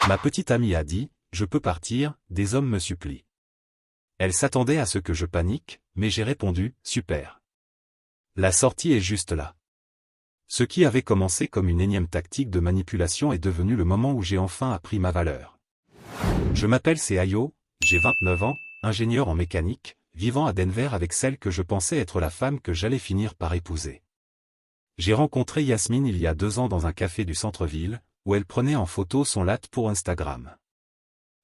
Ma petite amie a dit, je peux partir, des hommes me supplient. Elle s'attendait à ce que je panique, mais j'ai répondu, super. La sortie est juste là. Ce qui avait commencé comme une énième tactique de manipulation est devenu le moment où j'ai enfin appris ma valeur. Je m'appelle Seayo, j'ai 29 ans, ingénieur en mécanique, vivant à Denver avec celle que je pensais être la femme que j'allais finir par épouser. J'ai rencontré Yasmine il y a 2 ans dans un café du centre-ville, où elle prenait en photo son latte pour Instagram.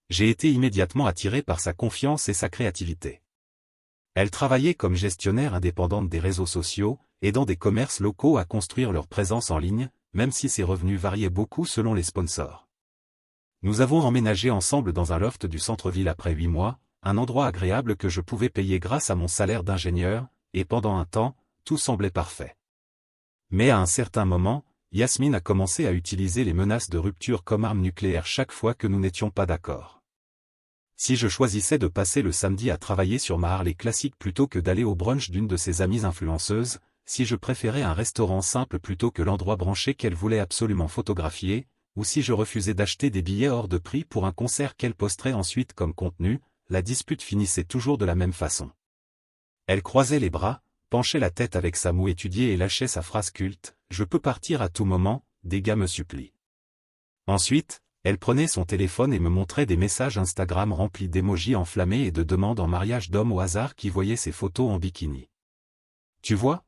J'ai été immédiatement attiré par sa confiance et sa créativité. Elle travaillait comme gestionnaire indépendante des réseaux sociaux, aidant des commerces locaux à construire leur présence en ligne, même si ses revenus variaient beaucoup selon les sponsors. Nous avons emménagé ensemble dans un loft du centre-ville après 8 mois, un endroit agréable que je pouvais payer grâce à mon salaire d'ingénieur, et pendant un temps, tout semblait parfait. Mais à un certain moment, Yasmine a commencé à utiliser les menaces de rupture comme arme nucléaire chaque fois que nous n'étions pas d'accord. Si je choisissais de passer le samedi à travailler sur ma Harley classique plutôt que d'aller au brunch d'une de ses amies influenceuses, si je préférais un restaurant simple plutôt que l'endroit branché qu'elle voulait absolument photographier, ou si je refusais d'acheter des billets hors de prix pour un concert qu'elle posterait ensuite comme contenu, la dispute finissait toujours de la même façon. Elle croisait les bras, penchait la tête avec sa moue étudiée et lâchait sa phrase culte, « Je peux partir à tout moment, des gars me supplient ». Ensuite, elle prenait son téléphone et me montrait des messages Instagram remplis d'émojis enflammés et de demandes en mariage d'hommes au hasard qui voyaient ses photos en bikini. Tu vois?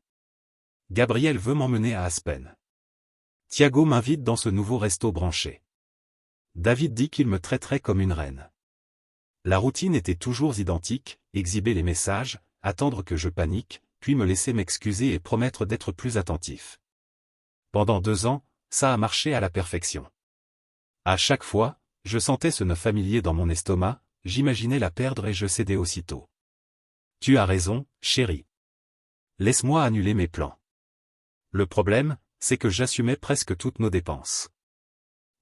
Gabriel veut m'emmener à Aspen. Thiago m'invite dans ce nouveau resto branché. David dit qu'il me traiterait comme une reine. La routine était toujours identique, exhiber les messages, attendre que je panique, puis me laisser m'excuser et promettre d'être plus attentif. Pendant 2 ans, ça a marché à la perfection. À chaque fois, je sentais ce nœud familier dans mon estomac, j'imaginais la perdre et je cédais aussitôt. Tu as raison, chérie. Laisse-moi annuler mes plans. Le problème, c'est que j'assumais presque toutes nos dépenses.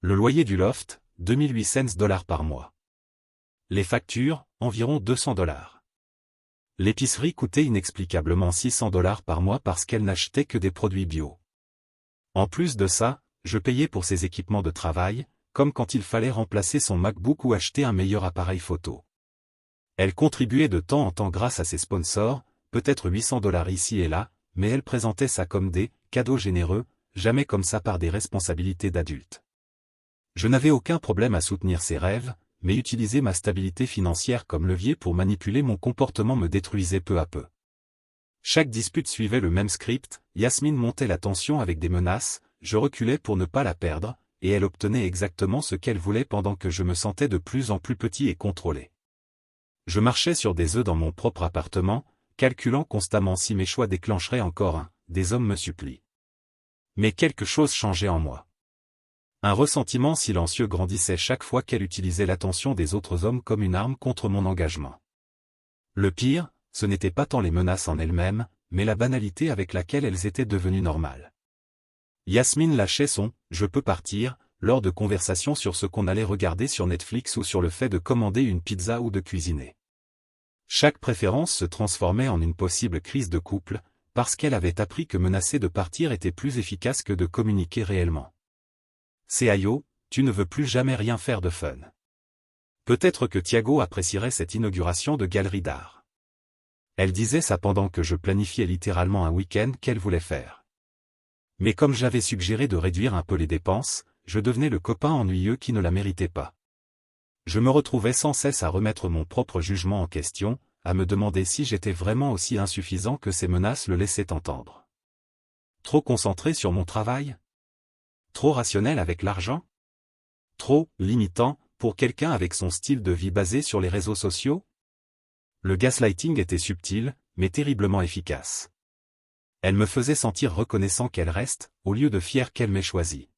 Le loyer du loft, $2800 par mois. Les factures, environ $200. L'épicerie coûtait inexplicablement $600 par mois parce qu'elle n'achetait que des produits bio. En plus de ça, je payais pour ses équipements de travail, comme quand il fallait remplacer son MacBook ou acheter un meilleur appareil photo. Elle contribuait de temps en temps grâce à ses sponsors, peut-être $800 ici et là, mais elle présentait ça comme des cadeaux généreux, jamais comme ça par des responsabilités d'adulte. Je n'avais aucun problème à soutenir ses rêves, mais utiliser ma stabilité financière comme levier pour manipuler mon comportement me détruisait peu à peu. Chaque dispute suivait le même script, Yasmine montait la tension avec des menaces, je reculais pour ne pas la perdre, et elle obtenait exactement ce qu'elle voulait pendant que je me sentais de plus en plus petit et contrôlé. Je marchais sur des œufs dans mon propre appartement, calculant constamment si mes choix déclencheraient encore un « des hommes me supplient ». Mais quelque chose changeait en moi. Un ressentiment silencieux grandissait chaque fois qu'elle utilisait l'attention des autres hommes comme une arme contre mon engagement. Le pire, ce n'était pas tant les menaces en elles-mêmes, mais la banalité avec laquelle elles étaient devenues normales. Yasmine lâchait son « je peux partir » lors de conversations sur ce qu'on allait regarder sur Netflix ou sur le fait de commander une pizza ou de cuisiner. Chaque préférence se transformait en une possible crise de couple, parce qu'elle avait appris que menacer de partir était plus efficace que de communiquer réellement. Seayo, tu ne veux plus jamais rien faire de fun. Peut-être que Thiago apprécierait cette inauguration de galerie d'art. Elle disait ça pendant que je planifiais littéralement un week-end qu'elle voulait faire. Mais comme j'avais suggéré de réduire un peu les dépenses, je devenais le copain ennuyeux qui ne la méritait pas. Je me retrouvais sans cesse à remettre mon propre jugement en question, à me demander si j'étais vraiment aussi insuffisant que ces menaces le laissaient entendre. Trop concentré sur mon travail? Trop rationnel avec l'argent? Trop limitant pour quelqu'un avec son style de vie basé sur les réseaux sociaux? Le gaslighting était subtil, mais terriblement efficace. Elle me faisait sentir reconnaissant qu'elle reste, au lieu de fier qu'elle m'ait choisi.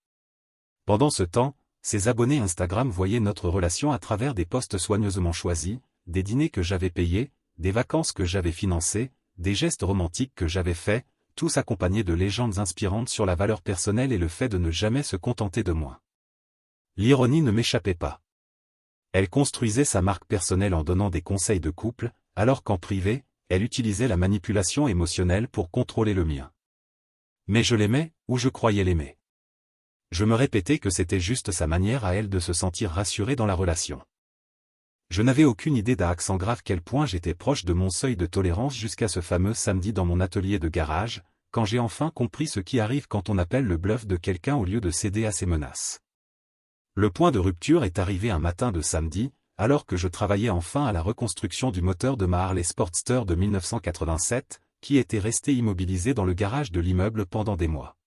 Pendant ce temps, ses abonnés Instagram voyaient notre relation à travers des posts soigneusement choisis, des dîners que j'avais payés, des vacances que j'avais financées, des gestes romantiques que j'avais faits, tous accompagnés de légendes inspirantes sur la valeur personnelle et le fait de ne jamais se contenter de moi. L'ironie ne m'échappait pas. Elle construisait sa marque personnelle en donnant des conseils de couple, alors qu'en privé, elle utilisait la manipulation émotionnelle pour contrôler le mien. Mais je l'aimais, ou je croyais l'aimer. Je me répétais que c'était juste sa manière à elle de se sentir rassurée dans la relation. Je n'avais aucune idée d'à accent grave quel point j'étais proche de mon seuil de tolérance jusqu'à ce fameux samedi dans mon atelier de garage, quand j'ai enfin compris ce qui arrive quand on appelle le bluff de quelqu'un au lieu de céder à ses menaces. Le point de rupture est arrivé un matin de samedi, alors que je travaillais enfin à la reconstruction du moteur de ma Harley Sportster de 1987, qui était resté immobilisé dans le garage de l'immeuble pendant des mois.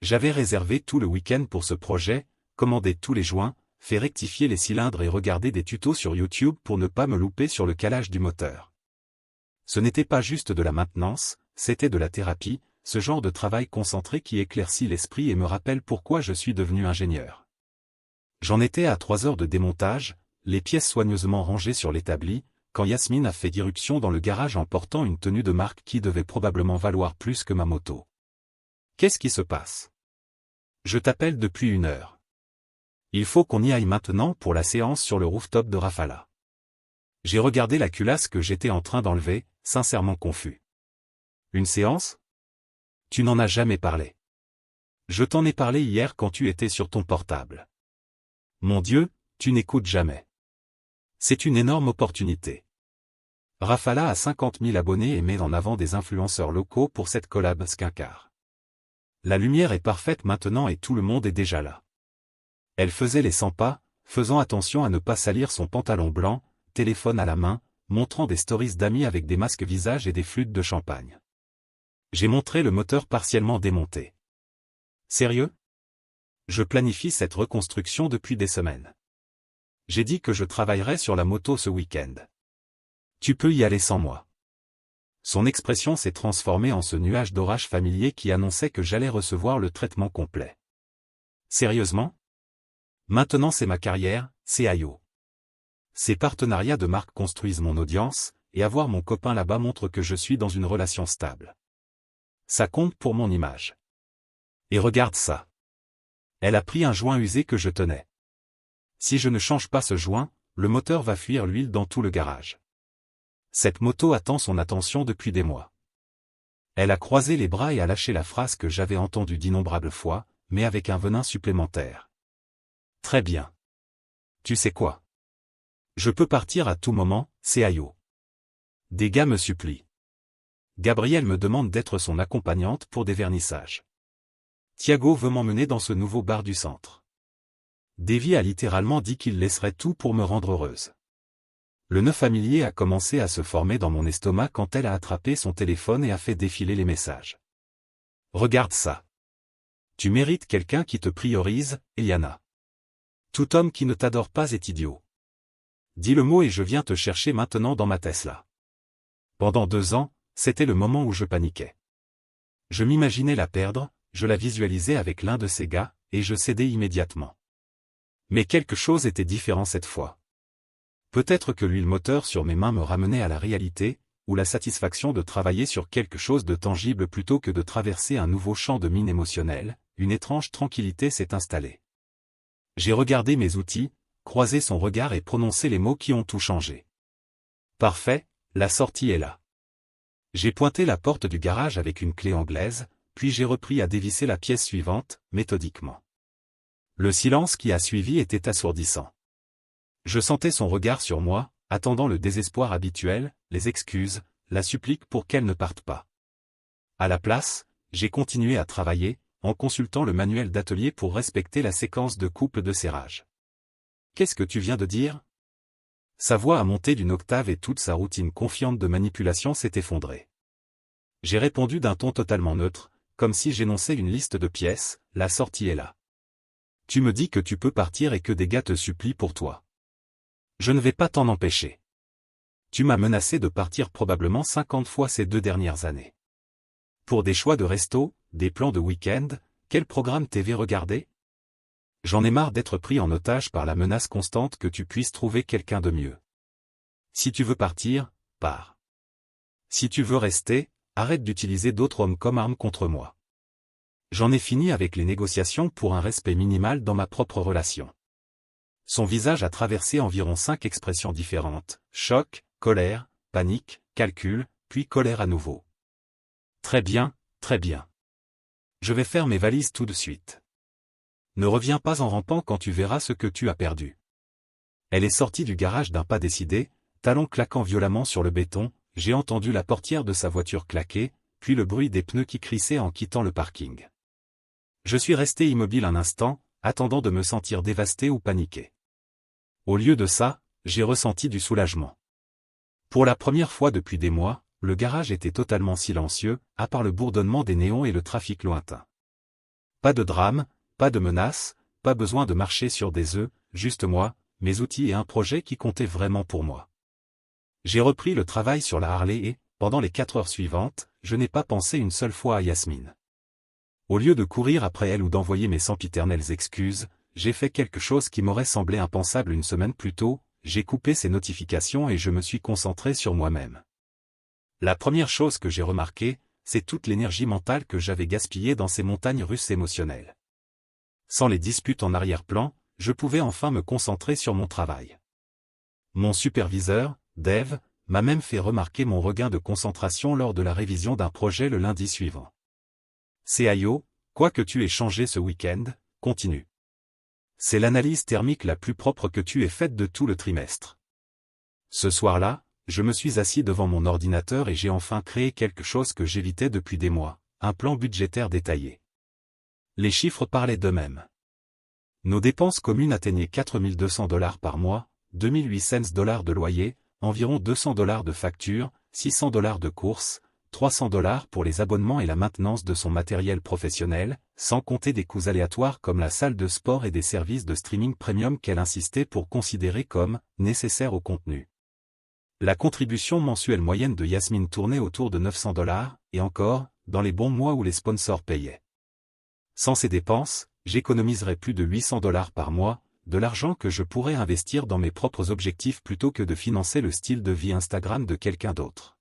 J'avais réservé tout le week-end pour ce projet, commandé tous les joints, fait rectifier les cylindres et regardé des tutos sur YouTube pour ne pas me louper sur le calage du moteur. Ce n'était pas juste de la maintenance, c'était de la thérapie, ce genre de travail concentré qui éclaircit l'esprit et me rappelle pourquoi je suis devenu ingénieur. J'en étais à 3 heures de démontage, les pièces soigneusement rangées sur l'établi, quand Yasmine a fait irruption dans le garage en portant une tenue de marque qui devait probablement valoir plus que ma moto. Qu'est-ce qui se passe? Je t'appelle depuis 1 heure. Il faut qu'on y aille maintenant pour la séance sur le rooftop de Rafala. J'ai regardé la culasse que j'étais en train d'enlever, sincèrement confus. Une séance? Tu n'en as jamais parlé. Je t'en ai parlé hier quand tu étais sur ton portable. Mon Dieu, tu n'écoutes jamais. C'est une énorme opportunité. Rafala a 50 000 abonnés et met en avant des influenceurs locaux pour cette collab Skincare. La lumière est parfaite maintenant et tout le monde est déjà là. Elle faisait les 100 pas, faisant attention à ne pas salir son pantalon blanc, téléphone à la main, montrant des stories d'amis avec des masques visage et des flûtes de champagne. J'ai montré le moteur partiellement démonté. Sérieux? Je planifie cette reconstruction depuis des semaines. J'ai dit que je travaillerais sur la moto ce week-end. Tu peux y aller sans moi. Son expression s'est transformée en ce nuage d'orage familier qui annonçait que j'allais recevoir le traitement complet. Sérieusement? Maintenant c'est ma carrière, c'est Ayo. Ces partenariats de marque construisent mon audience, et avoir mon copain là-bas montre que je suis dans une relation stable. Ça compte pour mon image. Et regarde ça. Elle a pris un joint usé que je tenais. Si je ne change pas ce joint, le moteur va fuir l'huile dans tout le garage. Cette moto attend son attention depuis des mois. Elle a croisé les bras et a lâché la phrase que j'avais entendue d'innombrables fois, mais avec un venin supplémentaire. Très bien. Tu sais quoi? Je peux partir à tout moment, c'est Ayo. Des gars me supplient. Gabrielle me demande d'être son accompagnante pour des vernissages. Thiago veut m'emmener dans ce nouveau bar du centre. Davy a littéralement dit qu'il laisserait tout pour me rendre heureuse. Le nœud familier a commencé à se former dans mon estomac quand elle a attrapé son téléphone et a fait défiler les messages. Regarde ça. Tu mérites quelqu'un qui te priorise, Eliana. Tout homme qui ne t'adore pas est idiot. Dis le mot et je viens te chercher maintenant dans ma Tesla. Pendant 2 ans, c'était le moment où je paniquais. Je m'imaginais la perdre, je la visualisais avec l'un de ces gars, et je cédais immédiatement. Mais quelque chose était différent cette fois. Peut-être que l'huile moteur sur mes mains me ramenait à la réalité, ou la satisfaction de travailler sur quelque chose de tangible plutôt que de traverser un nouveau champ de mine émotionnelle, une étrange tranquillité s'est installée. J'ai regardé mes outils, croisé son regard et prononcé les mots qui ont tout changé. Parfait, la sortie est là. J'ai pointé la porte du garage avec une clé anglaise, puis j'ai repris à dévisser la pièce suivante, méthodiquement. Le silence qui a suivi était assourdissant. Je sentais son regard sur moi, attendant le désespoir habituel, les excuses, la supplique pour qu'elle ne parte pas. À la place, j'ai continué à travailler, en consultant le manuel d'atelier pour respecter la séquence de coupe de serrage. Qu'est-ce que tu viens de dire? Sa voix a monté d'une octave et toute sa routine confiante de manipulation s'est effondrée. J'ai répondu d'un ton totalement neutre, comme si j'énonçais une liste de pièces, la sortie est là. Tu me dis que tu peux partir et que des gars te supplient pour toi. Je ne vais pas t'en empêcher. Tu m'as menacé de partir probablement 50 fois ces 2 dernières années. Pour des choix de resto, des plans de week-end, quel programme TV regarder? J'en ai marre d'être pris en otage par la menace constante que tu puisses trouver quelqu'un de mieux. Si tu veux partir, pars. Si tu veux rester, arrête d'utiliser d'autres hommes comme arme contre moi. J'en ai fini avec les négociations pour un respect minimal dans ma propre relation. Son visage a traversé environ 5 expressions différentes, choc, colère, panique, calcul, puis colère à nouveau. Très bien, très bien. Je vais faire mes valises tout de suite. Ne reviens pas en rampant quand tu verras ce que tu as perdu. Elle est sortie du garage d'un pas décidé, talons claquant violemment sur le béton, j'ai entendu la portière de sa voiture claquer, puis le bruit des pneus qui crissaient en quittant le parking. Je suis resté immobile un instant, attendant de me sentir dévasté ou paniqué. Au lieu de ça, j'ai ressenti du soulagement. Pour la première fois depuis des mois, le garage était totalement silencieux, à part le bourdonnement des néons et le trafic lointain. Pas de drame, pas de menace, pas besoin de marcher sur des œufs, juste moi, mes outils et un projet qui comptait vraiment pour moi. J'ai repris le travail sur la Harley et, pendant les 4 heures suivantes, je n'ai pas pensé une seule fois à Yasmine. Au lieu de courir après elle ou d'envoyer mes sempiternelles excuses, j'ai fait quelque chose qui m'aurait semblé impensable une semaine plus tôt, j'ai coupé ses notifications et je me suis concentré sur moi-même. La première chose que j'ai remarquée, c'est toute l'énergie mentale que j'avais gaspillée dans ces montagnes russes émotionnelles. Sans les disputes en arrière-plan, je pouvais enfin me concentrer sur mon travail. Mon superviseur, Dave, m'a même fait remarquer mon regain de concentration lors de la révision d'un projet le lundi suivant. CIO, quoi que tu aies changé ce week-end, continue. C'est l'analyse thermique la plus propre que tu aies faite de tout le trimestre. Ce soir-là, je me suis assis devant mon ordinateur et j'ai enfin créé quelque chose que j'évitais depuis des mois, un plan budgétaire détaillé. Les chiffres parlaient d'eux-mêmes. Nos dépenses communes atteignaient $4 200 par mois, $2 800 de loyer, environ $200 de factures, $600 de courses, $300 pour les abonnements et la maintenance de son matériel professionnel, sans compter des coûts aléatoires comme la salle de sport et des services de streaming premium qu'elle insistait pour considérer comme nécessaires au contenu. La contribution mensuelle moyenne de Yasmine tournait autour de $900, et encore, dans les bons mois où les sponsors payaient. Sans ces dépenses, j'économiserais plus de $800 par mois, de l'argent que je pourrais investir dans mes propres objectifs plutôt que de financer le style de vie Instagram de quelqu'un d'autre.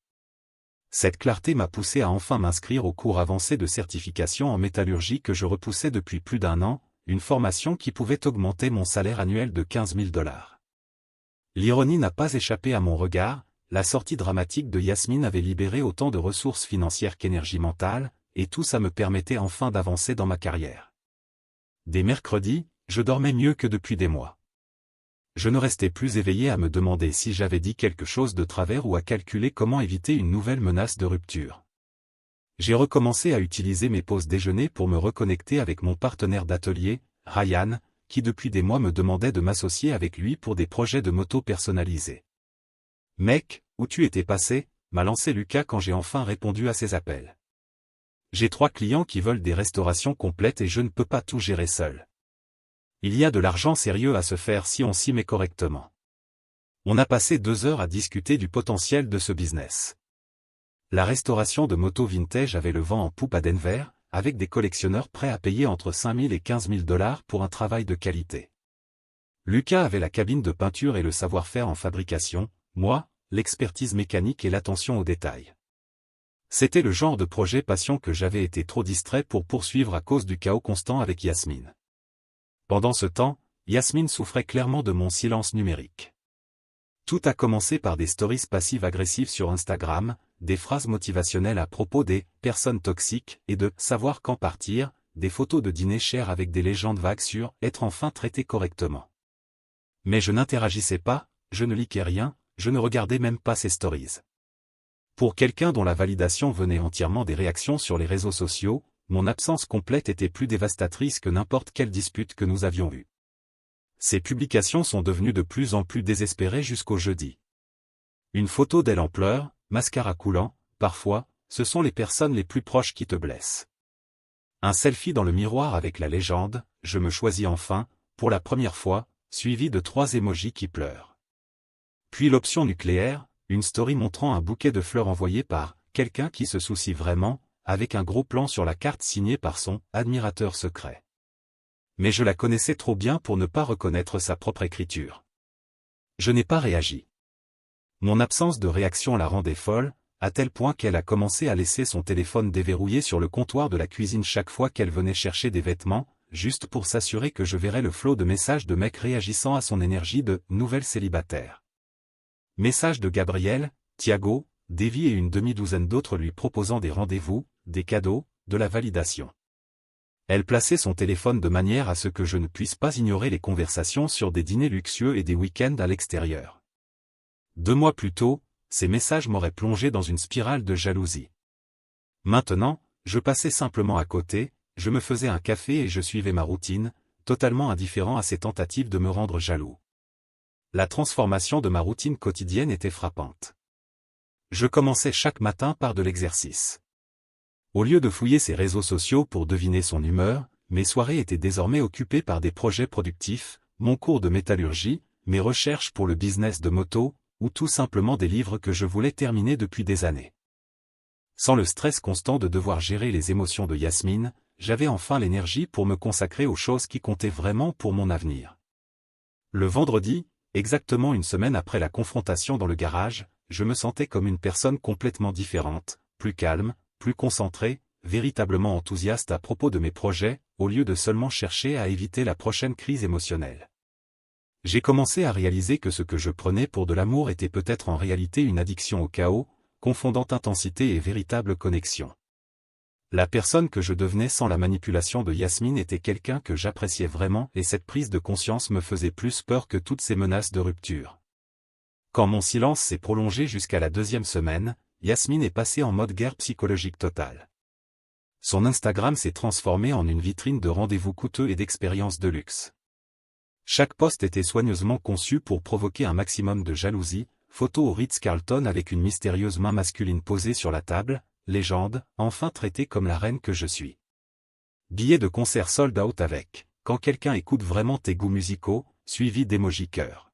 Cette clarté m'a poussé à enfin m'inscrire au cours avancé de certification en métallurgie que je repoussais depuis plus d'1 an, une formation qui pouvait augmenter mon salaire annuel de $15 000. L'ironie n'a pas échappé à mon regard, la sortie dramatique de Yasmine avait libéré autant de ressources financières qu'énergie mentale, et tout ça me permettait enfin d'avancer dans ma carrière. Dès mercredi, je dormais mieux que depuis des mois. Je ne restais plus éveillé à me demander si j'avais dit quelque chose de travers ou à calculer comment éviter une nouvelle menace de rupture. J'ai recommencé à utiliser mes pauses déjeuner pour me reconnecter avec mon partenaire d'atelier, Ryan, qui depuis des mois me demandait de m'associer avec lui pour des projets de moto personnalisés. « Mec, où tu étais passé ?» m'a lancé Lucas quand j'ai enfin répondu à ses appels. J'ai 3 clients qui veulent des restaurations complètes et je ne peux pas tout gérer seul. Il y a de l'argent sérieux à se faire si on s'y met correctement. On a passé 2 heures à discuter du potentiel de ce business. La restauration de motos vintage avait le vent en poupe à Denver, avec des collectionneurs prêts à payer entre $5 000 et $15 000 pour un travail de qualité. Lucas avait la cabine de peinture et le savoir-faire en fabrication, moi, l'expertise mécanique et l'attention aux détails. C'était le genre de projet passion que j'avais été trop distrait pour poursuivre à cause du chaos constant avec Yasmine. Pendant ce temps, Yasmine souffrait clairement de mon silence numérique. Tout a commencé par des stories passives-agressives sur Instagram, des phrases motivationnelles à propos des « personnes toxiques » et de « savoir quand partir », des photos de dîner chers avec des légendes vagues sur « être enfin traité correctement ». Mais je n'interagissais pas, je ne likais rien, je ne regardais même pas ces stories. Pour quelqu'un dont la validation venait entièrement des réactions sur les réseaux sociaux, mon absence complète était plus dévastatrice que n'importe quelle dispute que nous avions eue. Ces publications sont devenues de plus en plus désespérées jusqu'au jeudi. Une photo d'elle en pleurs, mascara coulant, parfois, ce sont les personnes les plus proches qui te blessent. Un selfie dans le miroir avec la légende « Je me choisis enfin », pour la première fois, suivi de 3 émojis qui pleurent. Puis l'option nucléaire, une story montrant un bouquet de fleurs envoyé par quelqu'un qui se soucie vraiment, avec un gros plan sur la carte signée par son admirateur secret. Mais je la connaissais trop bien pour ne pas reconnaître sa propre écriture. Je n'ai pas réagi. Mon absence de réaction la rendait folle, à tel point qu'elle a commencé à laisser son téléphone déverrouillé sur le comptoir de la cuisine chaque fois qu'elle venait chercher des vêtements, juste pour s'assurer que je verrais le flot de messages de mecs réagissant à son énergie de « nouvelle célibataire ». Messages de Gabriel, Thiago, Davy et une demi-douzaine d'autres lui proposant des rendez-vous, des cadeaux, de la validation. Elle plaçait son téléphone de manière à ce que je ne puisse pas ignorer les conversations sur des dîners luxueux et des week-ends à l'extérieur. 2 mois plus tôt, ces messages m'auraient plongé dans une spirale de jalousie. Maintenant, je passais simplement à côté, je me faisais un café et je suivais ma routine, totalement indifférent à ces tentatives de me rendre jaloux. La transformation de ma routine quotidienne était frappante. Je commençais chaque matin par de l'exercice. Au lieu de fouiller ses réseaux sociaux pour deviner son humeur, mes soirées étaient désormais occupées par des projets productifs, mon cours de métallurgie, mes recherches pour le business de moto, ou tout simplement des livres que je voulais terminer depuis des années. Sans le stress constant de devoir gérer les émotions de Yasmine, j'avais enfin l'énergie pour me consacrer aux choses qui comptaient vraiment pour mon avenir. Le vendredi, exactement une semaine après la confrontation dans le garage, je me sentais comme une personne complètement différente, plus calme, plus concentré, véritablement enthousiaste à propos de mes projets, au lieu de seulement chercher à éviter la prochaine crise émotionnelle. J'ai commencé à réaliser que ce que je prenais pour de l'amour était peut-être en réalité une addiction au chaos, confondant intensité et véritable connexion. La personne que je devenais sans la manipulation de Yasmine était quelqu'un que j'appréciais vraiment et cette prise de conscience me faisait plus peur que toutes ces menaces de rupture. Quand mon silence s'est prolongé jusqu'à la 2e semaine, Yasmine est passée en mode guerre psychologique totale. Son Instagram s'est transformé en une vitrine de rendez-vous coûteux et d'expériences de luxe. Chaque post était soigneusement conçu pour provoquer un maximum de jalousie, photo au Ritz-Carlton avec une mystérieuse main masculine posée sur la table, légende, enfin traitée comme la reine que je suis. Billet de concert sold out avec, quand quelqu'un écoute vraiment tes goûts musicaux, suivi d'emoji cœur.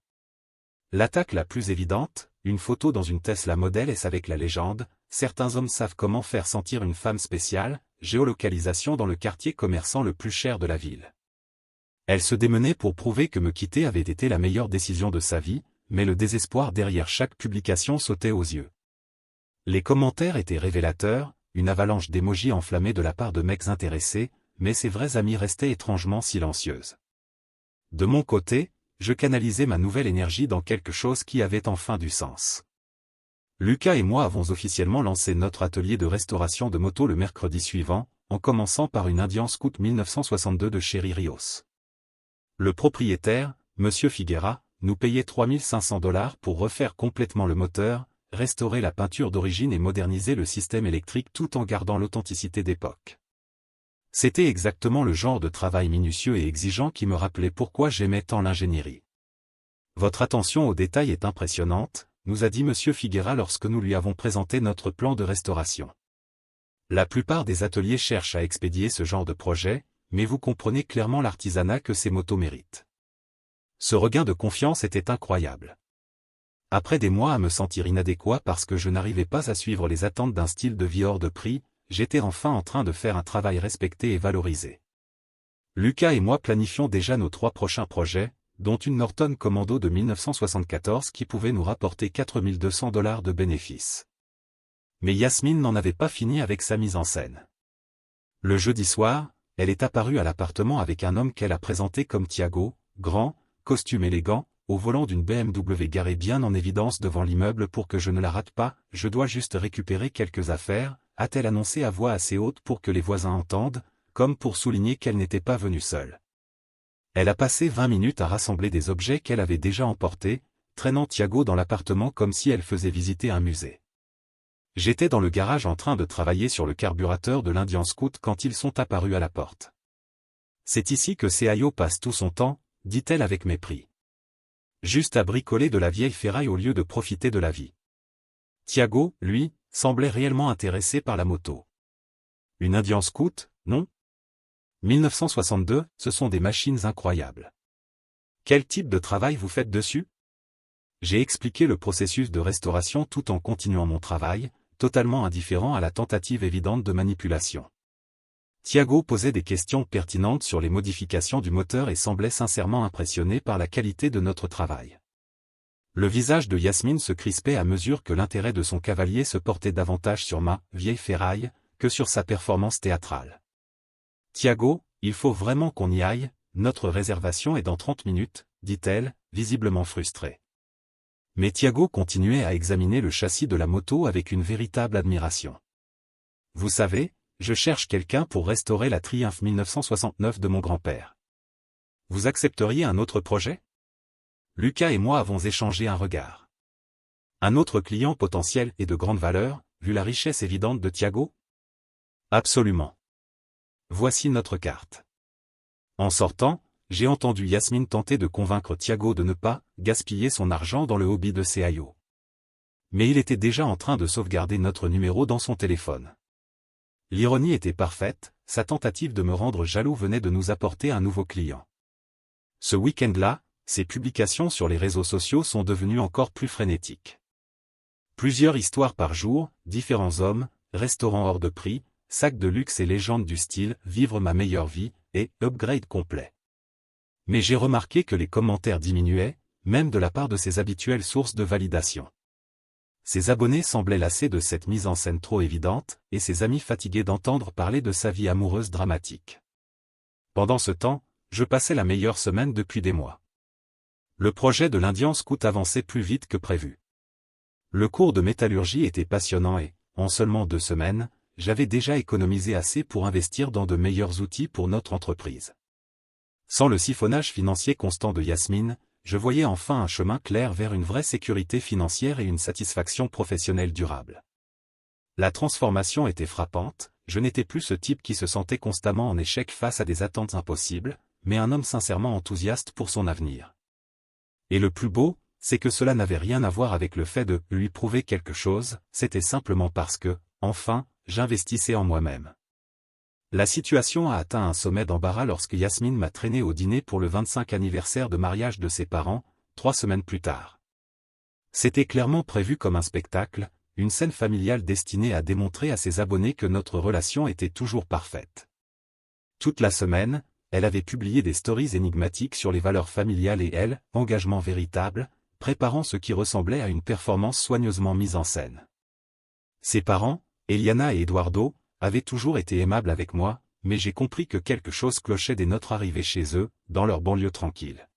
L'attaque la plus évidente, une photo dans une Tesla Model S avec la légende, certains hommes savent comment faire sentir une femme spéciale, géolocalisation dans le quartier commerçant le plus cher de la ville. Elle se démenait pour prouver que me quitter avait été la meilleure décision de sa vie, mais le désespoir derrière chaque publication sautait aux yeux. Les commentaires étaient révélateurs, une avalanche d'émojis enflammés de la part de mecs intéressés, mais ses vraies amies restaient étrangement silencieuses. De mon côté, je canalisais ma nouvelle énergie dans quelque chose qui avait enfin du sens. Lucas et moi avons officiellement lancé notre atelier de restauration de moto le mercredi suivant, en commençant par une Indian Scout 1962 de Cherry Rios. Le propriétaire, Monsieur Figuera, nous payait $3 500 pour refaire complètement le moteur, restaurer la peinture d'origine et moderniser le système électrique tout en gardant l'authenticité d'époque. C'était exactement le genre de travail minutieux et exigeant qui me rappelait pourquoi j'aimais tant l'ingénierie. Votre attention aux détails est impressionnante, nous a dit Monsieur Figuera lorsque nous lui avons présenté notre plan de restauration. La plupart des ateliers cherchent à expédier ce genre de projet, mais vous comprenez clairement l'artisanat que ces motos méritent. Ce regain de confiance était incroyable. Après des mois à me sentir inadéquat parce que je n'arrivais pas à suivre les attentes d'un style de vie hors de prix, j'étais enfin en train de faire un travail respecté et valorisé. Lucas et moi planifions déjà nos 3 prochains projets, dont une Norton Commando de 1974 qui pouvait nous rapporter $4 200 de bénéfices. Mais Yasmine n'en avait pas fini avec sa mise en scène. Le jeudi soir, elle est apparue à l'appartement avec un homme qu'elle a présenté comme Thiago, grand, costume élégant, au volant d'une BMW garée bien en évidence devant l'immeuble pour que je ne la rate pas, je dois juste récupérer quelques affaires, a-t-elle annoncé à voix assez haute pour que les voisins entendent, comme pour souligner qu'elle n'était pas venue seule. Elle a passé 20 minutes à rassembler des objets qu'elle avait déjà emportés, traînant Thiago dans l'appartement comme si elle faisait visiter un musée. J'étais dans le garage en train de travailler sur le carburateur de l'Indian Scout quand ils sont apparus à la porte. C'est ici que CIO passe tout son temps, dit-elle avec mépris. Juste à bricoler de la vieille ferraille au lieu de profiter de la vie. Thiago, lui, semblait réellement intéressé par la moto. Une Indian Scout, non ? 1962, ce sont des machines incroyables. Quel type de travail vous faites dessus ? J'ai expliqué le processus de restauration tout en continuant mon travail, totalement indifférent à la tentative évidente de manipulation. Thiago posait des questions pertinentes sur les modifications du moteur et semblait sincèrement impressionné par la qualité de notre travail. Le visage de Yasmine se crispait à mesure que l'intérêt de son cavalier se portait davantage sur ma « vieille ferraille » que sur sa performance théâtrale. « Thiago, il faut vraiment qu'on y aille, notre réservation est dans 30 minutes, dit-elle, visiblement frustrée. Mais Thiago continuait à examiner le châssis de la moto avec une véritable admiration. Vous savez, je cherche quelqu'un pour restaurer la Triumph 1969 de mon grand-père. Vous accepteriez un autre projet? Lucas et moi avons échangé un regard. Un autre client potentiel et de grande valeur, vu la richesse évidente de Thiago? Absolument. Voici notre carte. En sortant, j'ai entendu Yasmine tenter de convaincre Thiago de ne pas gaspiller son argent dans le hobby de CIO. Mais il était déjà en train de sauvegarder notre numéro dans son téléphone. L'ironie était parfaite, sa tentative de me rendre jaloux venait de nous apporter un nouveau client. Ce week-end-là, ses publications sur les réseaux sociaux sont devenues encore plus frénétiques. Plusieurs histoires par jour, différents hommes, restaurants hors de prix, sacs de luxe et légendes du style « Vivre ma meilleure vie » et « Upgrade complet ». Mais j'ai remarqué que les commentaires diminuaient, même de la part de ses habituelles sources de validation. Ses abonnés semblaient lassés de cette mise en scène trop évidente, et ses amis fatigués d'entendre parler de sa vie amoureuse dramatique. Pendant ce temps, je passais la meilleure semaine depuis des mois. Le projet de l'Indian Scout avançait plus vite que prévu. Le cours de métallurgie était passionnant et, en seulement 2 semaines, j'avais déjà économisé assez pour investir dans de meilleurs outils pour notre entreprise. Sans le siphonnage financier constant de Yasmine, je voyais enfin un chemin clair vers une vraie sécurité financière et une satisfaction professionnelle durable. La transformation était frappante, je n'étais plus ce type qui se sentait constamment en échec face à des attentes impossibles, mais un homme sincèrement enthousiaste pour son avenir. Et le plus beau, c'est que cela n'avait rien à voir avec le fait de lui prouver quelque chose, c'était simplement parce que, enfin, j'investissais en moi-même. La situation a atteint un sommet d'embarras lorsque Yasmine m'a traîné au dîner pour le 25 anniversaire de mariage de ses parents, 3 semaines plus tard. C'était clairement prévu comme un spectacle, une scène familiale destinée à démontrer à ses abonnés que notre relation était toujours parfaite. Toute la semaine, elle avait publié des stories énigmatiques sur les valeurs familiales et elle, engagement véritable, préparant ce qui ressemblait à une performance soigneusement mise en scène. Ses parents, Eliana et Eduardo, avaient toujours été aimables avec moi, mais j'ai compris que quelque chose clochait dès notre arrivée chez eux, dans leur banlieue tranquille.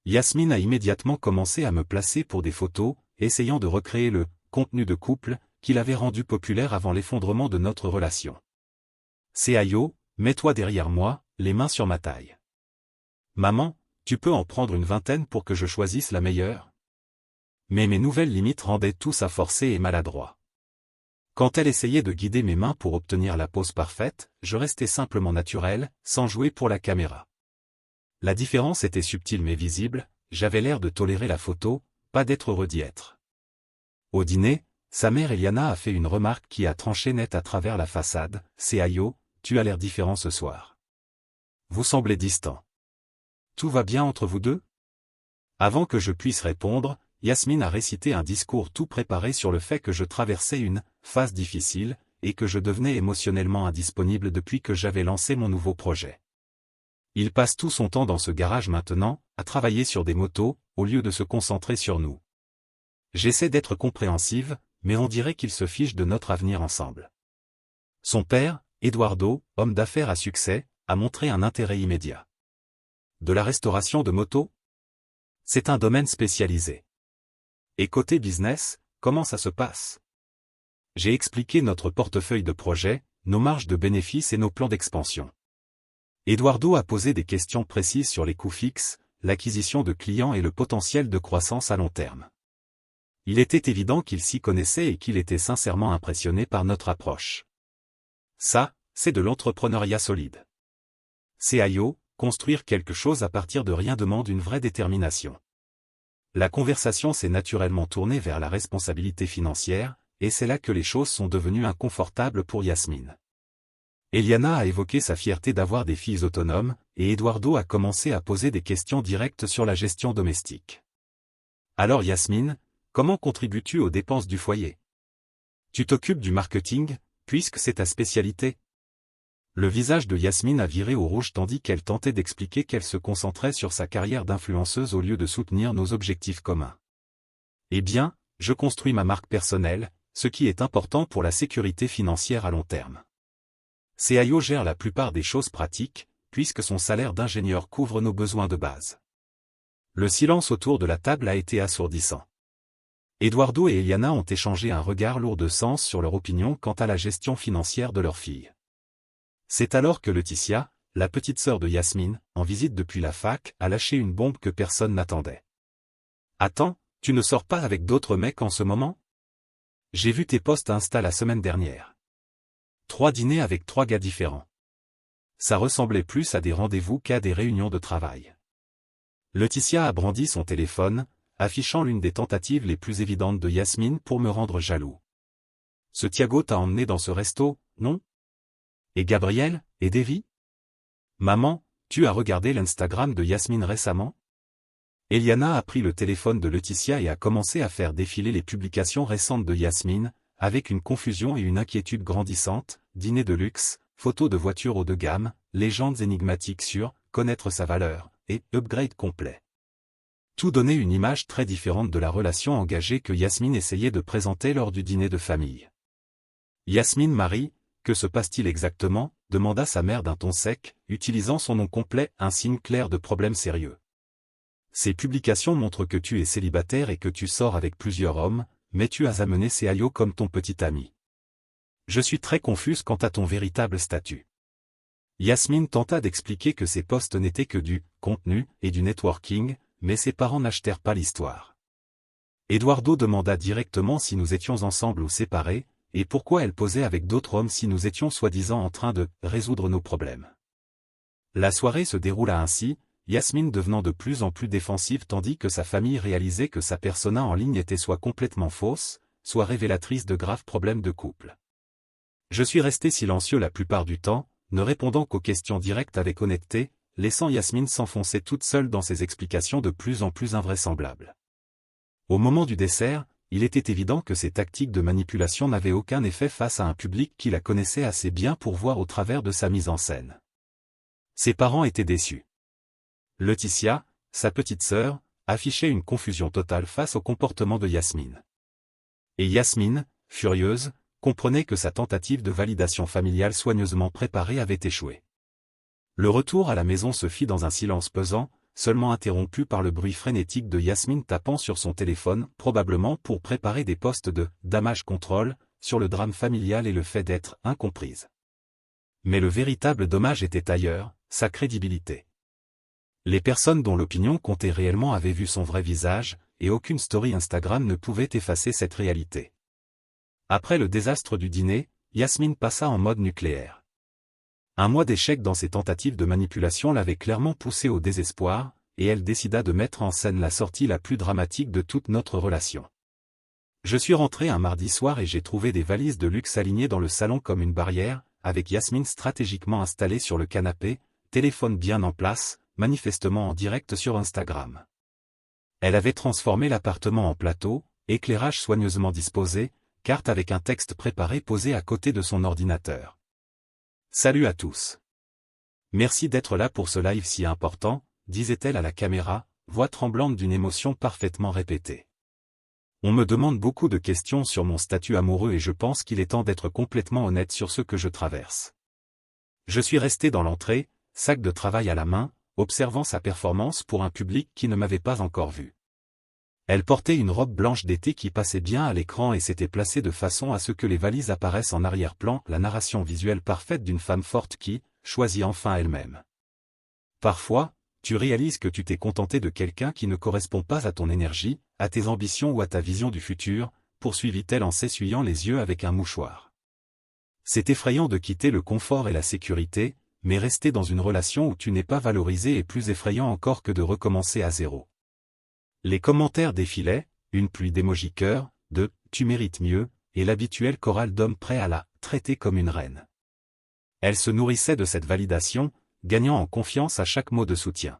Yasmine a immédiatement commencé à me placer pour des photos, essayant de recréer le « contenu de couple » qu'il avait rendu populaire avant l'effondrement de notre relation. « CIO, mets-toi derrière moi, les mains sur ma taille. Maman, tu peux en prendre une 20aine pour que je choisisse la meilleure ?» Mais mes nouvelles limites rendaient tout ça forcé et maladroit. Quand elle essayait de guider mes mains pour obtenir la pose parfaite, je restais simplement naturel, sans jouer pour la caméra. La différence était subtile mais visible, j'avais l'air de tolérer la photo, pas d'être heureux d'y être. Au dîner, sa mère Eliana a fait une remarque qui a tranché net à travers la façade, « CIO, tu as l'air différent ce soir. Vous semblez distant. Tout va bien entre vous deux ?» Avant que je puisse répondre, Yasmine a récité un discours tout préparé sur le fait que je traversais une phase difficile, et que je devenais émotionnellement indisponible depuis que j'avais lancé mon nouveau projet. Il passe tout son temps dans ce garage maintenant, à travailler sur des motos, au lieu de se concentrer sur nous. J'essaie d'être compréhensive, mais on dirait qu'il se fiche de notre avenir ensemble. Son père, Eduardo, homme d'affaires à succès, a montré un intérêt immédiat. De la restauration de motos? C'est un domaine spécialisé. Et côté business, comment ça se passe? J'ai expliqué notre portefeuille de projets, nos marges de bénéfices et nos plans d'expansion. Eduardo a posé des questions précises sur les coûts fixes, l'acquisition de clients et le potentiel de croissance à long terme. Il était évident qu'il s'y connaissait et qu'il était sincèrement impressionné par notre approche. Ça, c'est de l'entrepreneuriat solide. CIO, construire quelque chose à partir de rien demande une vraie détermination. La conversation s'est naturellement tournée vers la responsabilité financière, et c'est là que les choses sont devenues inconfortables pour Yasmine. Eliana a évoqué sa fierté d'avoir des filles autonomes, et Eduardo a commencé à poser des questions directes sur la gestion domestique. Alors Yasmine, comment contribues-tu aux dépenses du foyer? Tu t'occupes du marketing, puisque c'est ta spécialité? Le visage de Yasmine a viré au rouge tandis qu'elle tentait d'expliquer qu'elle se concentrait sur sa carrière d'influenceuse au lieu de soutenir nos objectifs communs. Eh bien, je construis ma marque personnelle, ce qui est important pour la sécurité financière à long terme. CIO gère la plupart des choses pratiques, puisque son salaire d'ingénieur couvre nos besoins de base. Le silence autour de la table a été assourdissant. Eduardo et Eliana ont échangé un regard lourd de sens sur leur opinion quant à la gestion financière de leur fille. C'est alors que Laetitia, la petite sœur de Yasmine, en visite depuis la fac, a lâché une bombe que personne n'attendait. « Attends, tu ne sors pas avec d'autres mecs en ce moment ? J'ai vu tes posts Insta la semaine dernière. 3 dîners avec 3 gars différents. Ça ressemblait plus à des rendez-vous qu'à des réunions de travail. » Laetitia a brandi son téléphone, affichant l'une des tentatives les plus évidentes de Yasmine pour me rendre jaloux. « Ce Thiago t'a emmené dans ce resto, non ? Et Gabriel, et Davy ? Maman, tu as regardé l'Instagram de Yasmine récemment ? » Eliana a pris le téléphone de Laetitia et a commencé à faire défiler les publications récentes de Yasmine, avec une confusion et une inquiétude grandissantes, dîner de luxe, photos de voitures haut de gamme, légendes énigmatiques sur « connaître sa valeur » et « upgrade complet ». Tout donnait une image très différente de la relation engagée que Yasmine essayait de présenter lors du dîner de famille. « Yasmine Marie, que se passe-t-il exactement ?» demanda sa mère d'un ton sec, utilisant son nom complet, un signe clair de problème sérieux. « Ces publications montrent que tu es célibataire et que tu sors avec plusieurs hommes, mais tu as amené Seayo comme ton petit ami. Je suis très confuse quant à ton véritable statut. » Yasmine tenta d'expliquer que ces posts n'étaient que du « contenu » et du networking, mais ses parents n'achetèrent pas l'histoire. Eduardo demanda directement si nous étions ensemble ou séparés, et pourquoi elle posait avec d'autres hommes si nous étions soi-disant en train de « résoudre nos problèmes ». La soirée se déroula ainsi, Yasmine devenant de plus en plus défensive tandis que sa famille réalisait que sa persona en ligne était soit complètement fausse, soit révélatrice de graves problèmes de couple. Je suis resté silencieux la plupart du temps, ne répondant qu'aux questions directes avec honnêteté, laissant Yasmine s'enfoncer toute seule dans ses explications de plus en plus invraisemblables. Au moment du dessert, il était évident que ces tactiques de manipulation n'avaient aucun effet face à un public qui la connaissait assez bien pour voir au travers de sa mise en scène. Ses parents étaient déçus. Laetitia, sa petite sœur, affichait une confusion totale face au comportement de Yasmine. Et Yasmine, furieuse, comprenait que sa tentative de validation familiale soigneusement préparée avait échoué. Le retour à la maison se fit dans un silence pesant, seulement interrompu par le bruit frénétique de Yasmine tapant sur son téléphone, probablement pour préparer des posts de « damage control » sur le drame familial et le fait d'être « incomprise ». Mais le véritable dommage était ailleurs, sa crédibilité. Les personnes dont l'opinion comptait réellement avaient vu son vrai visage, et aucune story Instagram ne pouvait effacer cette réalité. Après le désastre du dîner, Yasmine passa en mode nucléaire. Un mois d'échec dans ses tentatives de manipulation l'avait clairement poussée au désespoir, et elle décida de mettre en scène la sortie la plus dramatique de toute notre relation. Je suis rentré un mardi soir et j'ai trouvé des valises de luxe alignées dans le salon comme une barrière, avec Yasmine stratégiquement installée sur le canapé, téléphone bien en place, manifestement en direct sur Instagram. Elle avait transformé l'appartement en plateau, éclairage soigneusement disposé, carte avec un texte préparé posé à côté de son ordinateur. Salut à tous. Merci d'être là pour ce live si important, disait-elle à la caméra, voix tremblante d'une émotion parfaitement répétée. On me demande beaucoup de questions sur mon statut amoureux et je pense qu'il est temps d'être complètement honnête sur ce que je traverse. Je suis resté dans l'entrée, sac de travail à la main, observant sa performance pour un public qui ne m'avait pas encore vu. Elle portait une robe blanche d'été qui passait bien à l'écran et s'était placée de façon à ce que les valises apparaissent en arrière-plan, la narration visuelle parfaite d'une femme forte qui choisit enfin elle-même. Parfois, tu réalises que tu t'es contenté de quelqu'un qui ne correspond pas à ton énergie, à tes ambitions ou à ta vision du futur, poursuivit-elle en s'essuyant les yeux avec un mouchoir. C'est effrayant de quitter le confort et la sécurité, mais rester dans une relation où tu n'es pas valorisé est plus effrayant encore que de recommencer à zéro. Les commentaires défilaient, une pluie d'émojis cœur, de « tu mérites mieux » et l'habituel choral d'hommes prêts à la traiter comme une reine. Elle se nourrissait de cette validation, gagnant en confiance à chaque mot de soutien.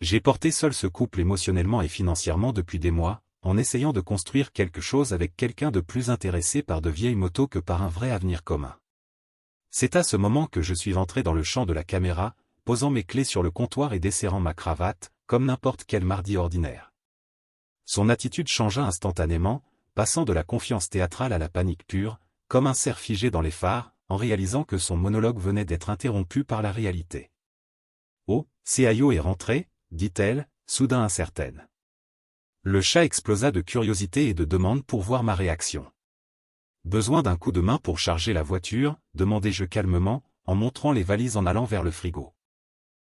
J'ai porté seul ce couple émotionnellement et financièrement depuis des mois, en essayant de construire quelque chose avec quelqu'un de plus intéressé par de vieilles motos que par un vrai avenir commun. C'est à ce moment que je suis entré dans le champ de la caméra, posant mes clés sur le comptoir et desserrant ma cravate, comme n'importe quel mardi ordinaire. Son attitude changea instantanément, passant de la confiance théâtrale à la panique pure, comme un cerf figé dans les phares, en réalisant que son monologue venait d'être interrompu par la réalité. « Oh, Seayo est rentré » dit-elle, soudain incertaine. Le chat explosa de curiosité et de demande pour voir ma réaction. Besoin d'un coup de main pour charger la voiture, demandai-je calmement, en montrant les valises en allant vers le frigo.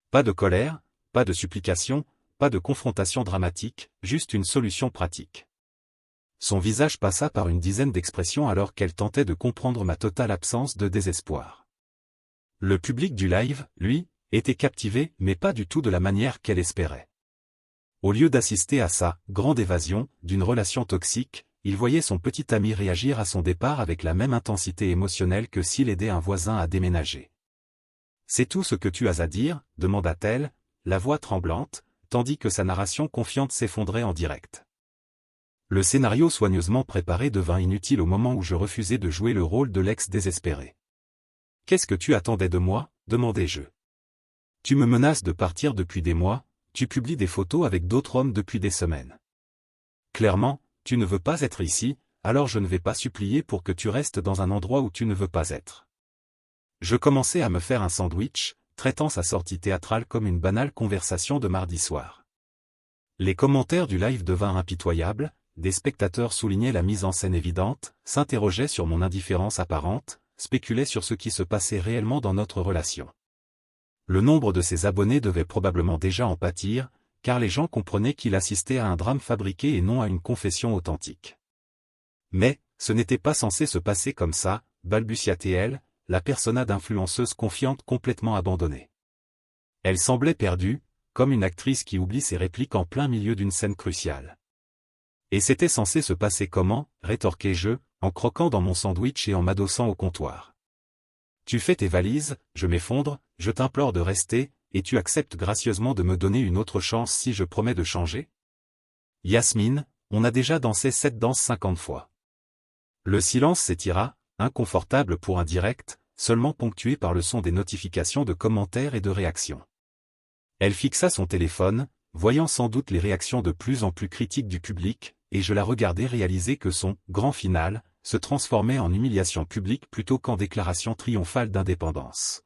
Pas de colère, pas de supplication, pas de confrontation dramatique, juste une solution pratique. Son visage passa par une dizaine d'expressions alors qu'elle tentait de comprendre ma totale absence de désespoir. Le public du live, lui, était captivé, mais pas du tout de la manière qu'elle espérait. Au lieu d'assister à sa grande évasion d'une relation toxique, il voyait son petit ami réagir à son départ avec la même intensité émotionnelle que s'il aidait un voisin à déménager. « C'est tout ce que tu as à dire ?» demanda-t-elle, la voix tremblante, tandis que sa narration confiante s'effondrait en direct. Le scénario soigneusement préparé devint inutile au moment où je refusais de jouer le rôle de l'ex désespéré. « Qu'est-ce que tu attendais de moi ?» demandai-je. « Tu me menaces de partir depuis des mois, tu publies des photos avec d'autres hommes depuis des semaines. Clairement, tu ne veux pas être ici, alors je ne vais pas supplier pour que tu restes dans un endroit où tu ne veux pas être. » Je commençais à me faire un sandwich, traitant sa sortie théâtrale comme une banale conversation de mardi soir. Les commentaires du live devinrent impitoyables, des spectateurs soulignaient la mise en scène évidente, s'interrogeaient sur mon indifférence apparente, spéculaient sur ce qui se passait réellement dans notre relation. Le nombre de ses abonnés devait probablement déjà en pâtir, car les gens comprenaient qu'il assistait à un drame fabriqué et non à une confession authentique. Mais, ce n'était pas censé se passer comme ça, balbutia-t-elle, la persona d'influenceuse confiante complètement abandonnée. Elle semblait perdue, comme une actrice qui oublie ses répliques en plein milieu d'une scène cruciale. Et c'était censé se passer comment, rétorquai-je, en croquant dans mon sandwich et en m'adossant au comptoir. Tu fais tes valises, je m'effondre, je t'implore de rester, et tu acceptes gracieusement de me donner une autre chance si je promets de changer? Yasmine, on a déjà dansé cette danse 50 fois. Le silence s'étira, inconfortable pour un direct, seulement ponctué par le son des notifications de commentaires et de réactions. Elle fixa son téléphone, voyant sans doute les réactions de plus en plus critiques du public, et je la regardais réaliser que son « grand final » se transformait en humiliation publique plutôt qu'en déclaration triomphale d'indépendance.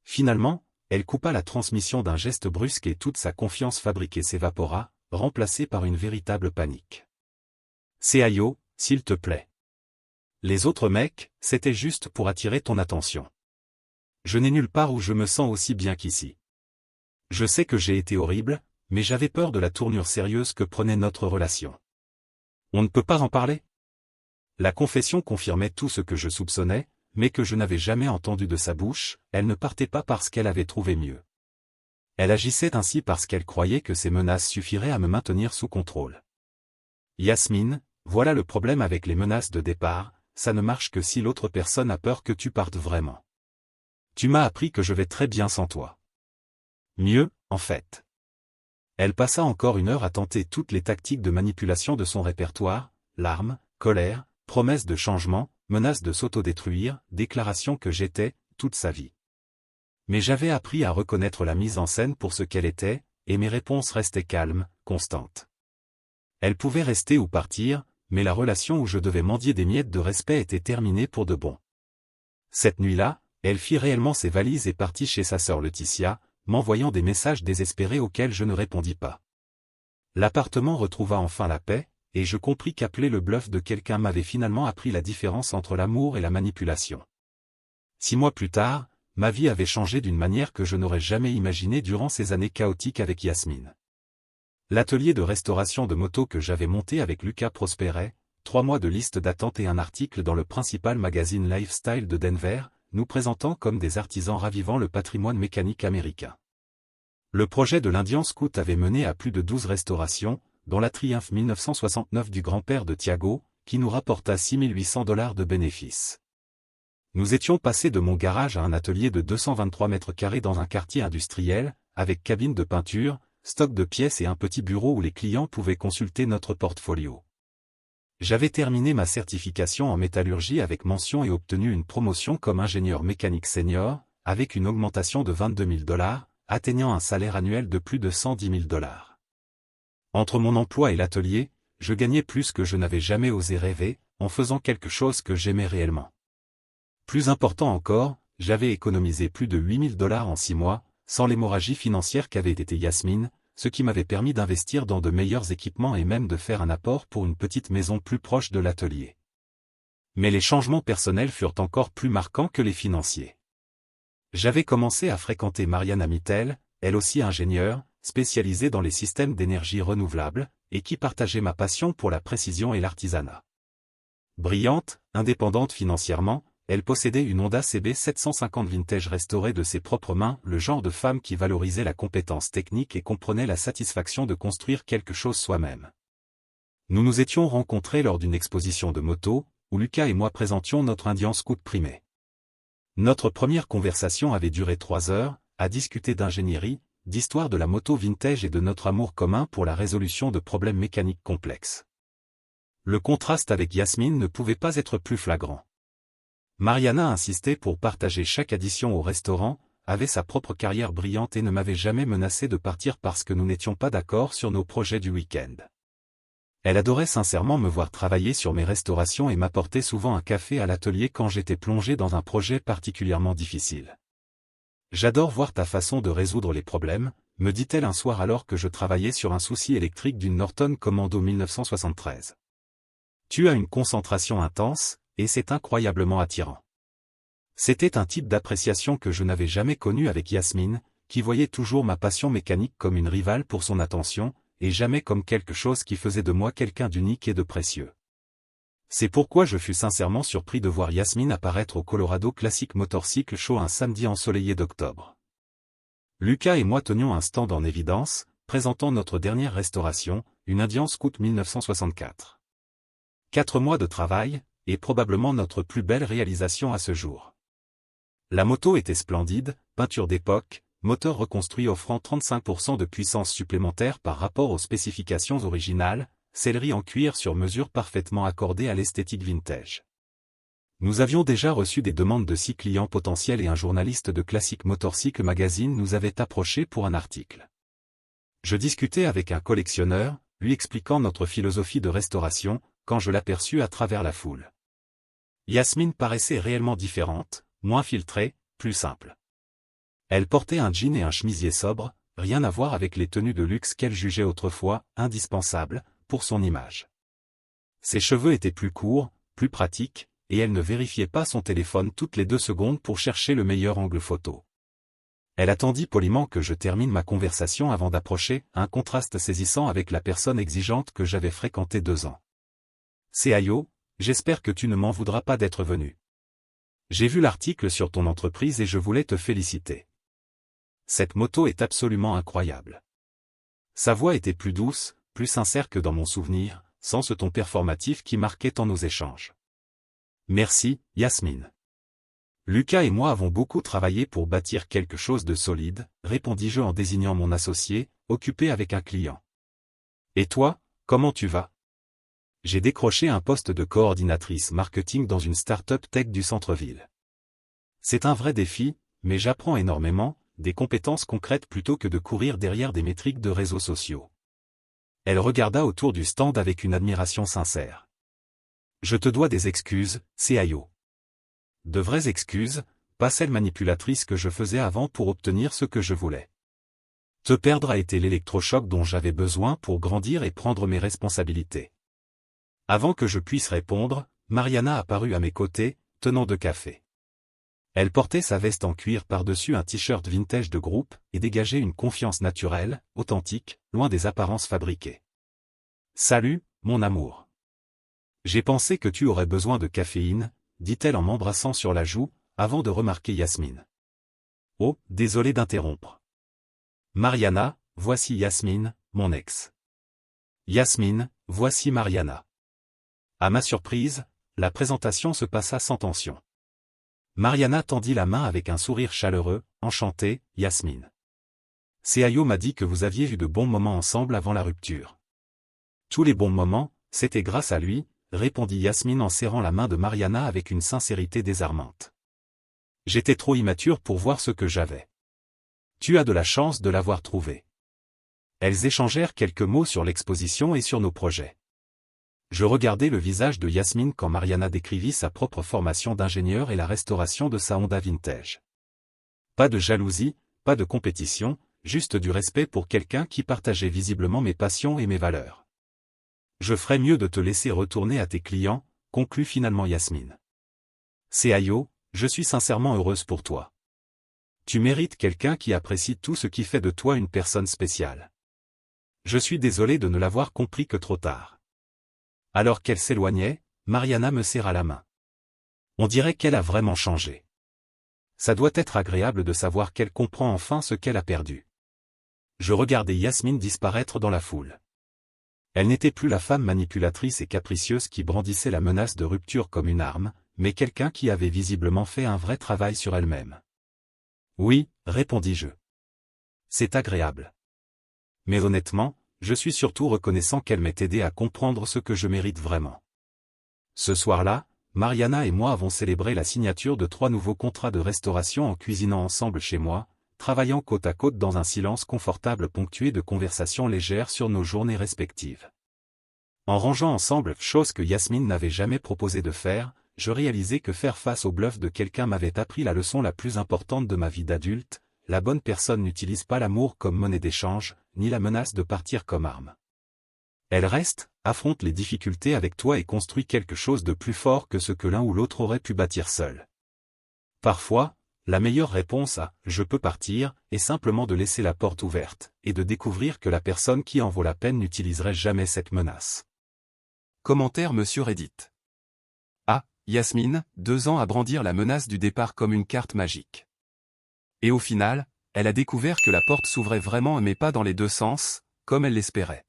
Finalement, elle coupa la transmission d'un geste brusque et toute sa confiance fabriquée s'évapora, remplacée par une véritable panique. « CIO, s'il te plaît. Les autres mecs, c'était juste pour attirer ton attention. Je n'ai nulle part où je me sens aussi bien qu'ici. Je sais que j'ai été horrible, mais j'avais peur de la tournure sérieuse que prenait notre relation. On ne peut pas en parler ?» La confession confirmait tout ce que je soupçonnais, mais que je n'avais jamais entendu de sa bouche, elle ne partait pas parce qu'elle avait trouvé mieux. Elle agissait ainsi parce qu'elle croyait que ses menaces suffiraient à me maintenir sous contrôle. Yasmine, voilà le problème avec les menaces de départ, ça ne marche que si l'autre personne a peur que tu partes vraiment. Tu m'as appris que je vais très bien sans toi. Mieux, en fait. Elle passa encore 1 heure à tenter toutes les tactiques de manipulation de son répertoire, larmes, colère, promesses de changement, menaces de s'autodétruire, déclarations que j'étais, toute sa vie. Mais j'avais appris à reconnaître la mise en scène pour ce qu'elle était, et mes réponses restaient calmes, constantes. Elle pouvait rester ou partir, mais la relation où je devais mendier des miettes de respect était terminée pour de bon. Cette nuit-là, elle fit réellement ses valises et partit chez sa sœur Laetitia, m'envoyant des messages désespérés auxquels je ne répondis pas. L'appartement retrouva enfin la paix, et je compris qu'appeler le bluff de quelqu'un m'avait finalement appris la différence entre l'amour et la manipulation. 6 mois plus tard, ma vie avait changé d'une manière que je n'aurais jamais imaginée durant ces années chaotiques avec Yasmine. L'atelier de restauration de motos que j'avais monté avec Lucas prospérait, 3 mois de liste d'attente et un article dans le principal magazine Lifestyle de Denver, nous présentant comme des artisans ravivant le patrimoine mécanique américain. Le projet de l'Indian Scout avait mené à plus de 12 restaurations, dont la Triumph 1969 du grand-père de Thiago, qui nous rapporta $6 800 de bénéfices. Nous étions passés de mon garage à un atelier de 223 mètres carrés dans un quartier industriel, avec cabine de peinture, stock de pièces et un petit bureau où les clients pouvaient consulter notre portfolio. J'avais terminé ma certification en métallurgie avec mention et obtenu une promotion comme ingénieur mécanique senior, avec une augmentation de $22 000, atteignant un salaire annuel de plus de $110 000. Entre mon emploi et l'atelier, je gagnais plus que je n'avais jamais osé rêver, en faisant quelque chose que j'aimais réellement. Plus important encore, j'avais économisé plus de $8 000 en 6 mois, sans l'hémorragie financière qu'avait été Yasmine, ce qui m'avait permis d'investir dans de meilleurs équipements et même de faire un apport pour une petite maison plus proche de l'atelier. Mais les changements personnels furent encore plus marquants que les financiers. J'avais commencé à fréquenter Mariana Mittel, elle aussi ingénieure, spécialisée dans les systèmes d'énergie renouvelable, et qui partageait ma passion pour la précision et l'artisanat. Brillante, indépendante financièrement, elle possédait une Honda CB 750 vintage restaurée de ses propres mains, le genre de femme qui valorisait la compétence technique et comprenait la satisfaction de construire quelque chose soi-même. Nous nous étions rencontrés lors d'une exposition de motos, où Lucas et moi présentions notre Indian Scout primé. Notre première conversation avait duré 3 heures, à discuter d'ingénierie, d'histoire de la moto vintage et de notre amour commun pour la résolution de problèmes mécaniques complexes. Le contraste avec Yasmine ne pouvait pas être plus flagrant. Mariana insistait pour partager chaque addition au restaurant, avait sa propre carrière brillante et ne m'avait jamais menacé de partir parce que nous n'étions pas d'accord sur nos projets du week-end. Elle adorait sincèrement me voir travailler sur mes restaurations et m'apportait souvent un café à l'atelier quand j'étais plongé dans un projet particulièrement difficile. « J'adore voir ta façon de résoudre les problèmes », me dit-elle un soir alors que je travaillais sur un souci électrique d'une Norton Commando 1973. « Tu as une concentration intense, et c'est incroyablement attirant. » C'était un type d'appréciation que je n'avais jamais connu avec Yasmine, qui voyait toujours ma passion mécanique comme une rivale pour son attention, et jamais comme quelque chose qui faisait de moi quelqu'un d'unique et de précieux. C'est pourquoi je fus sincèrement surpris de voir Yasmine apparaître au Colorado Classic Motorcycle Show un samedi ensoleillé d'octobre. Lucas et moi tenions un stand en évidence, présentant notre dernière restauration, une Indian Scout 1964. 4 mois de travail, et probablement notre plus belle réalisation à ce jour. La moto était splendide, peinture d'époque, moteur reconstruit offrant 35% de puissance supplémentaire par rapport aux spécifications originales, sellerie en cuir sur mesure parfaitement accordée à l'esthétique vintage. Nous avions déjà reçu des demandes de 6 clients potentiels et un journaliste de Classic Motorcycle Magazine nous avait approchés pour un article. Je discutais avec un collectionneur, lui expliquant notre philosophie de restauration, quand je l'aperçus à travers la foule. Yasmine paraissait réellement différente, moins filtrée, plus simple. Elle portait un jean et un chemisier sobre, rien à voir avec les tenues de luxe qu'elle jugeait autrefois indispensables pour son image. Ses cheveux étaient plus courts, plus pratiques, et elle ne vérifiait pas son téléphone toutes les 2 secondes pour chercher le meilleur angle photo. Elle attendit poliment que je termine ma conversation avant d'approcher, un contraste saisissant avec la personne exigeante que j'avais fréquentée 2 ans. « Seayo, j'espère que tu ne m'en voudras pas d'être venu. J'ai vu l'article sur ton entreprise et je voulais te féliciter. Cette moto est absolument incroyable. » Sa voix était plus douce, plus sincère que dans mon souvenir, sans ce ton performatif qui marquait tant nos échanges. « Merci, Yasmine. Lucas et moi avons beaucoup travaillé pour bâtir quelque chose de solide, répondis-je en désignant mon associé, occupé avec un client. Et toi, comment tu vas? J'ai décroché un poste de coordinatrice marketing dans une start-up tech du centre-ville. C'est un vrai défi, mais j'apprends énormément, des compétences concrètes plutôt que de courir derrière des métriques de réseaux sociaux. Elle regarda autour du stand avec une admiration sincère. Je te dois des excuses, Seayo. De vraies excuses, pas celles manipulatrices que je faisais avant pour obtenir ce que je voulais. Te perdre a été l'électrochoc dont j'avais besoin pour grandir et prendre mes responsabilités. Avant que je puisse répondre, Mariana apparut à mes côtés, tenant 2 cafés. Elle portait sa veste en cuir par-dessus un t-shirt vintage de groupe et dégageait une confiance naturelle, authentique, loin des apparences fabriquées. « Salut, mon amour. J'ai pensé que tu aurais besoin de caféine, » dit-elle en m'embrassant sur la joue, avant de remarquer Yasmine. « Oh, désolé d'interrompre. Mariana, voici Yasmine, mon ex. Yasmine, voici Mariana. » À ma surprise, la présentation se passa sans tension. Mariana tendit la main avec un sourire chaleureux, enchantée, Yasmine. Seayo m'a dit que vous aviez eu de bons moments ensemble avant la rupture. Tous les bons moments, c'était grâce à lui, répondit Yasmine en serrant la main de Mariana avec une sincérité désarmante. J'étais trop immature pour voir ce que j'avais. Tu as de la chance de l'avoir trouvé. Elles échangèrent quelques mots sur l'exposition et sur nos projets. Je regardais le visage de Yasmine quand Mariana décrivit sa propre formation d'ingénieur et la restauration de sa Honda vintage. Pas de jalousie, pas de compétition, juste du respect pour quelqu'un qui partageait visiblement mes passions et mes valeurs. Je ferais mieux de te laisser retourner à tes clients, conclut finalement Yasmine. Seayo, je suis sincèrement heureuse pour toi. Tu mérites quelqu'un qui apprécie tout ce qui fait de toi une personne spéciale. Je suis désolé de ne l'avoir compris que trop tard. Alors qu'elle s'éloignait, Mariana me serra la main. On dirait qu'elle a vraiment changé. Ça doit être agréable de savoir qu'elle comprend enfin ce qu'elle a perdu. Je regardais Yasmine disparaître dans la foule. Elle n'était plus la femme manipulatrice et capricieuse qui brandissait la menace de rupture comme une arme, mais quelqu'un qui avait visiblement fait un vrai travail sur elle-même. Oui, répondis-je. C'est agréable. Mais honnêtement, je suis surtout reconnaissant qu'elle m'ait aidé à comprendre ce que je mérite vraiment. Ce soir-là, Mariana et moi avons célébré la signature de 3 nouveaux contrats de restauration en cuisinant ensemble chez moi, travaillant côte à côte dans un silence confortable ponctué de conversations légères sur nos journées respectives. En rangeant ensemble, chose que Yasmine n'avait jamais proposé de faire, je réalisais que faire face au bluff de quelqu'un m'avait appris la leçon la plus importante de ma vie d'adulte: la bonne personne n'utilise pas l'amour comme monnaie d'échange, ni la menace de partir comme arme. Elle reste, affronte les difficultés avec toi et construit quelque chose de plus fort que ce que l'un ou l'autre aurait pu bâtir seul. Parfois, la meilleure réponse à « je peux partir » est simplement de laisser la porte ouverte, et de découvrir que la personne qui en vaut la peine n'utiliserait jamais cette menace. Commentaire Monsieur Reddit. Ah, Yasmine, 2 ans à brandir la menace du départ comme une carte magique. Et au final, elle a découvert que la porte s'ouvrait vraiment mais pas dans les 2 sens, comme elle l'espérait.